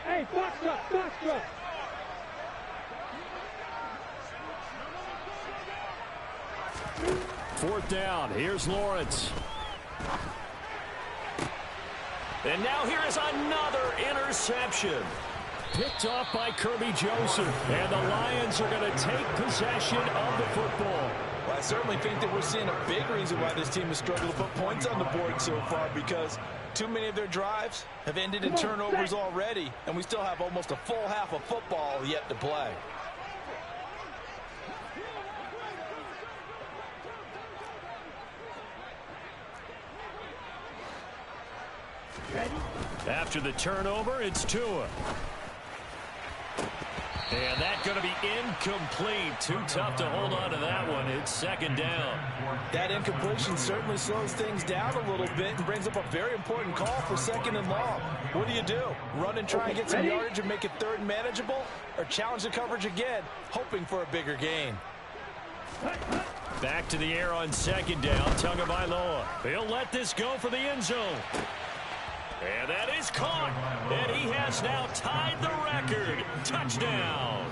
Hey, box up. Fourth down. Here's Lawrence. And now here is another interception. Picked off by Kirby Joseph. And the Lions are going to take possession of the football. Well, I certainly think that we're seeing a big reason why this team has struggled to put points on the board so far, because too many of their drives have ended in turnovers already, and we still have almost a full half of football yet to play. After the turnover, it's Tua. And that's going to be incomplete. Too tough to hold on to that one. It's second down. That incompletion certainly slows things down a little bit and brings up a very important call for second and long. What do? Run and try and get some yardage and make it third and manageable? Or challenge the coverage again, hoping for a bigger gain? Back to the air on second down. Tagovailoa. He'll let this go for the end zone. And that is caught. And he has now tied the record. Touchdown.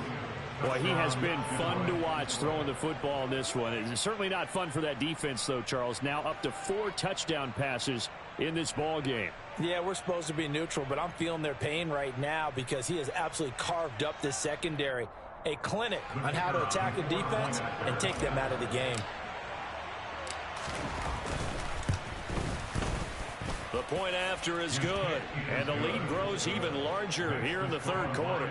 Boy, he has been fun to watch throwing the football in this one. It's certainly not fun for that defense, though, Charles. Now up to 4 touchdown passes in this ball game. Yeah, we're supposed to be neutral, but I'm feeling their pain right now because he has absolutely carved up this secondary. A clinic on how to attack a defense and take them out of the game. The point after is good, and the lead grows even larger here in the third quarter.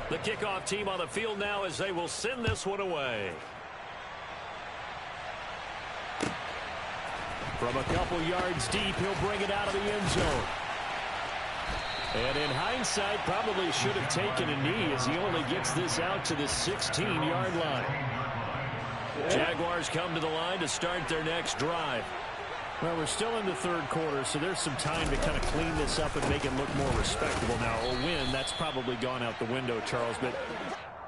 The kickoff team on the field now as they will send this one away. From a couple yards deep, he'll bring it out of the end zone. And in hindsight, probably should have taken a knee as he only gets this out to the 16-yard line. Jaguars come to the line to start their next drive. Well, we're still in the third quarter, so there's some time to kind of clean this up and make it look more respectable. Now, a win, that's probably gone out the window, Charles, but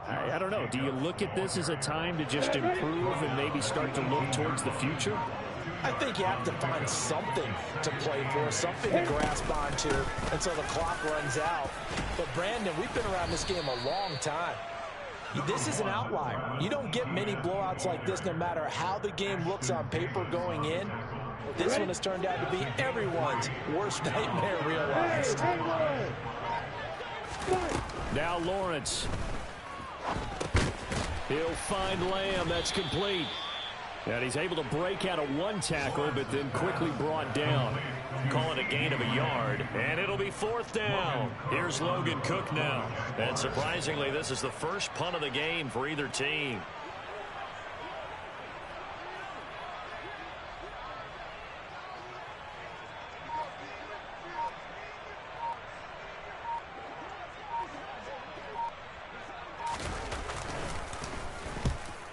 I don't know. Do you look at this as a time to just improve and maybe start to look towards the future? I think you have to find something to play for, something to grasp onto until the clock runs out. But, Brandon, we've been around this game a long time. This is an outlier. You don't get many blowouts like this no matter how the game looks on paper going in. This one has turned out to be everyone's worst nightmare realized. Now Lawrence. He'll find Lamb. That's complete. And he's able to break out of one tackle, but then quickly brought down. Call it a gain of a yard, and it'll be fourth down. Here's Logan Cook now. And surprisingly, this is the first punt of the game for either team.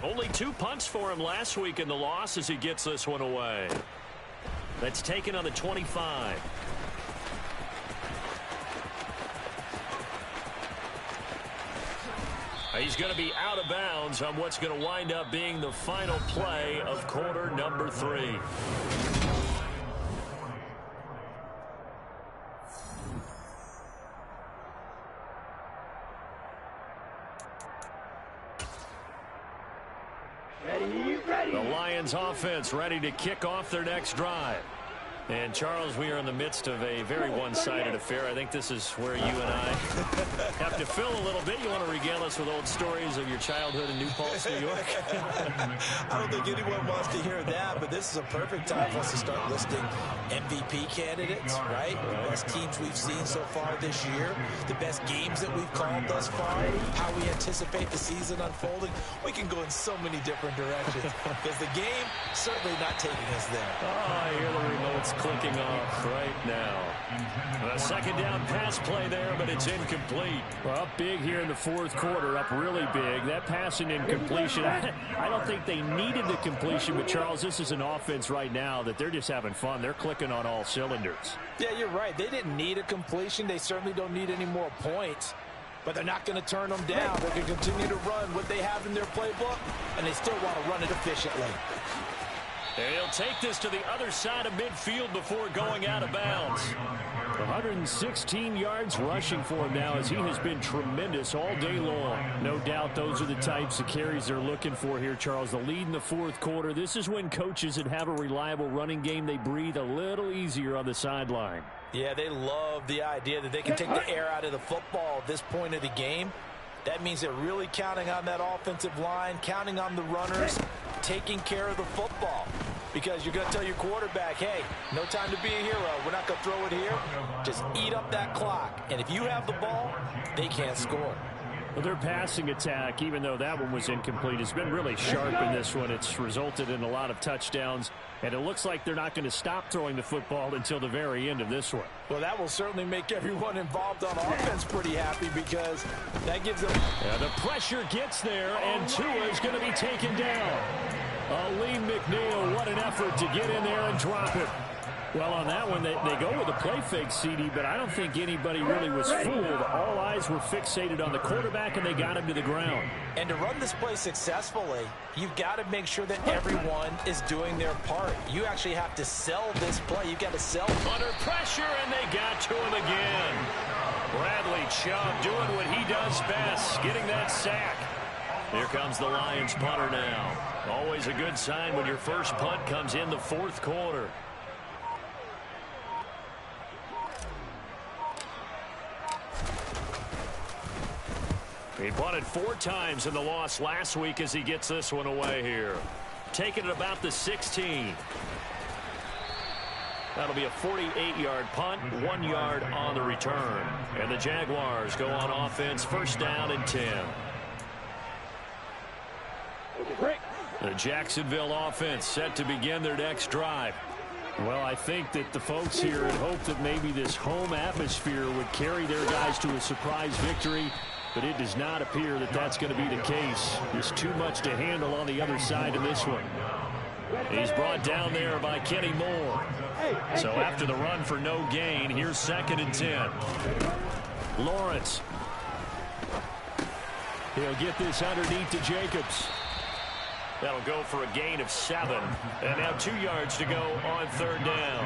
Only 2 punts for him last week in the loss as he gets this one away. That's taken on the 25. He's going to be out of bounds on what's going to wind up being the final play of quarter number 3. The Lions offense ready to kick off their next drive. And, Charles, we are in the midst of a very one-sided affair. I think this is where you and I have to fill a little bit. You want to regale us with old stories of your childhood in New Paltz, New York? I don't think anyone wants to hear that, but this is a perfect time for us to start listing MVP candidates, right? The best teams we've seen so far this year, the best games that we've called thus far, how we anticipate the season unfolding. We can go in so many different directions because the game certainly not taking us there. Oh, I hear the remotes clicking off right now. A second down pass play there, but it's incomplete. Well, up big here in the fourth quarter, up really big. That pass and incompletion, I don't think they needed the completion, but Charles, this is an offense right now that they're just having fun. They're clicking on all cylinders. Yeah, you're right. They didn't need a completion. They certainly don't need any more points. but they're not going to turn them down. They're going to continue to run what they have in their playbook, and they still want to run it efficiently. He'll take this to the other side of midfield before going out of bounds. 116 yards rushing for him now, as he has been tremendous all day long. No doubt those are the types of carries they're looking for here, Charles. The lead in the fourth quarter. This is when coaches that have a reliable running game, they breathe a little easier on the sideline. Yeah, they love the idea that they can take the air out of the football at this point of the game. That means they're really counting on that offensive line, counting on the runners, taking care of the football. Because you're going to tell your quarterback, hey, no time to be a hero. We're not going to throw it here. Just eat up that clock. And if you have the ball, they can't score. Well, their passing attack, even though that one was incomplete, has been really sharp in this one. It's resulted in a lot of touchdowns. And it looks like they're not going to stop throwing the football until the very end of this one. Well, that will certainly make everyone involved on offense pretty happy, because that gives them... Yeah, the pressure gets there, and Tua is going to be taken down. Lee McNeil, what an effort to get in there and drop it. Well, on that one, they go with a play fake, CD, but I don't think anybody really was fooled. All eyes were fixated on the quarterback, and they got him to the ground. And to run this play successfully, you've got to make sure that everyone is doing their part. You actually have to sell this play. You've got to sell. Under pressure, and they got to him again. Bradley Chubb doing what he does best, getting that sack. Here comes the Lions punter now. Always a good sign when your first punt comes in the fourth quarter. He punted 4 times in the loss last week as he gets this one away here. Taking it about the 16. That'll be a 48-yard punt, 1 yard on the return. And the Jaguars go on offense, first down and 10. The Jacksonville offense set to begin their next drive. Well, I think that the folks here had hoped that maybe this home atmosphere would carry their guys to a surprise victory, but it does not appear that that's going to be the case. There's too much to handle on the other side of this one. He's brought down there by Kenny Moore. So after the run for no gain, here's 2nd and 10. Lawrence. He'll get this underneath to Jacobs. That'll go for a gain of 7. And now 2 yards to go on 3rd down.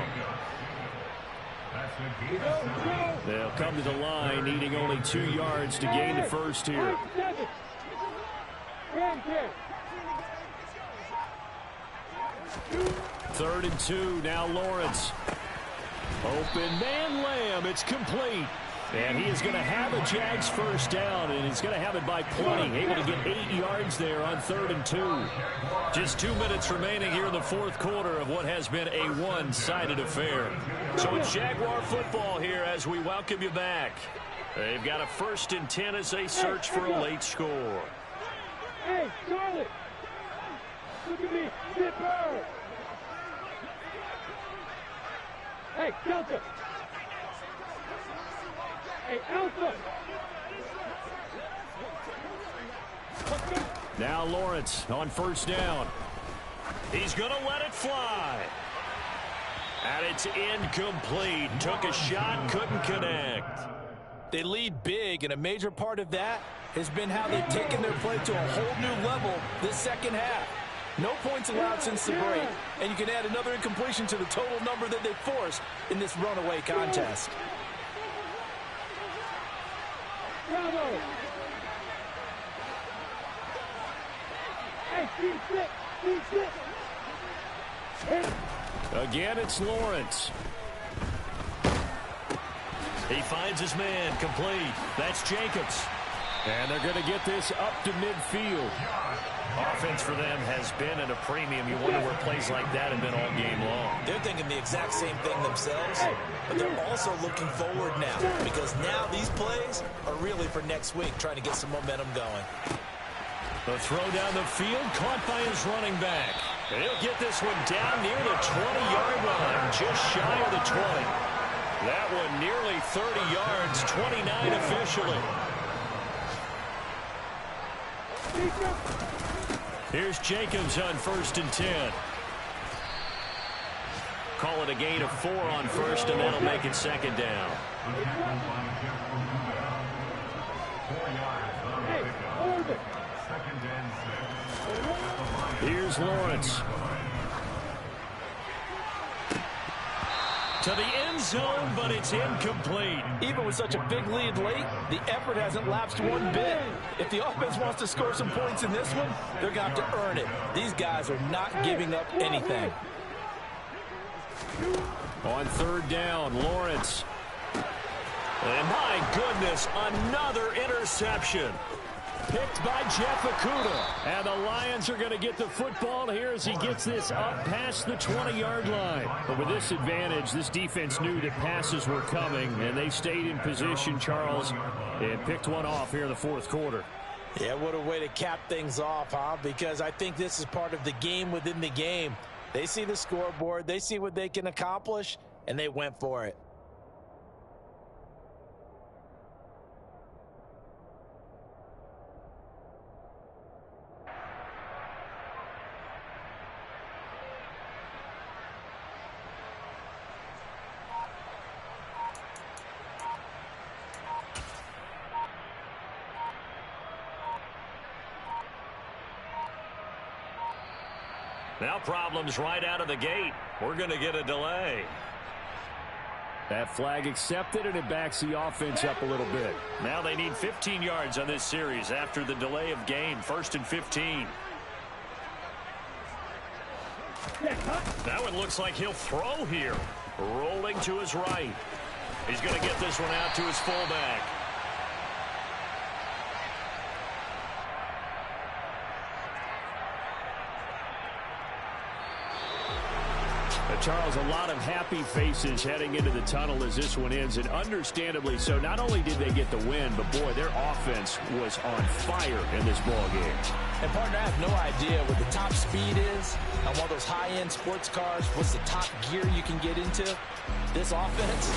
They'll come to the line, needing only 2 yards to gain the first here. 3rd and 2, now Lawrence. Open man, Lamb, it's complete. And he is going to have a Jags first down, and he's going to have it by plenty. Able to get 8 yards there on 3rd and 2. Just 2 minutes remaining here in the fourth quarter of what has been a one-sided affair. So it's Jaguar football here as we welcome you back. They've got a 1st and 10 as they search for a late score. Hey, Charlotte! Look at me, Zipper! Hey, Delta! Hey, Alpha! Now Lawrence on first down. He's going to let it fly. And it's incomplete. Took a shot, couldn't connect. They lead big, and a major part of that has been how they've taken their play to a whole new level this second half. No points allowed since the break, and you can add another incompletion to the total number that they forced in this runaway contest. Bravo! Hey, D6! Again, it's Lawrence. He finds his man, complete. That's Jacobs. And they're going to get this up to midfield. Offense for them has been at a premium. You wonder where plays like that have been all game long. They're thinking the exact same thing themselves, but they're also looking forward now, because now these plays are really for next week, trying to get some momentum going. The throw down the field, caught by his running back. And he'll get this one down near the 20-yard line, just shy of the 20. That one nearly 30 yards, 29 officially. Here's Jacobs on 1st and 10. Call it a gain of 4 on first, and that'll make it 2nd down. Hey, Orbit. Here's Lawrence. To the end zone, but it's incomplete. Even with such a big lead late, the effort hasn't lapsed one bit. If the offense wants to score some points in this one, they're going to have to earn it. These guys are not giving up anything. On third down, Lawrence. And my goodness, another interception. Picked by Jeff Okudah. And the Lions are going to get the football here as he gets this up past the 20-yard line. But with this advantage, this defense knew that passes were coming, and they stayed in position, Charles, and picked one off here in the fourth quarter. Yeah, what a way to cap things off, huh? Because I think this is part of the game within the game. They see the scoreboard, they see what they can accomplish, and they went for it. Now problems right out of the gate. We're going to get a delay. That flag accepted, and it backs the offense up a little bit. Now they need 15 yards on this series after the delay of game. 1st and 15. That one looks like he'll throw here. Rolling to his right. He's going to get this one out to his fullback. Charles, a lot of happy faces heading into the tunnel as this one ends, and understandably so. Not only did they get the win, but boy, their offense was on fire in this ball game. And partner, I have no idea what the top speed is on one of those high-end sports cars. What's the top gear you can get into? This offense,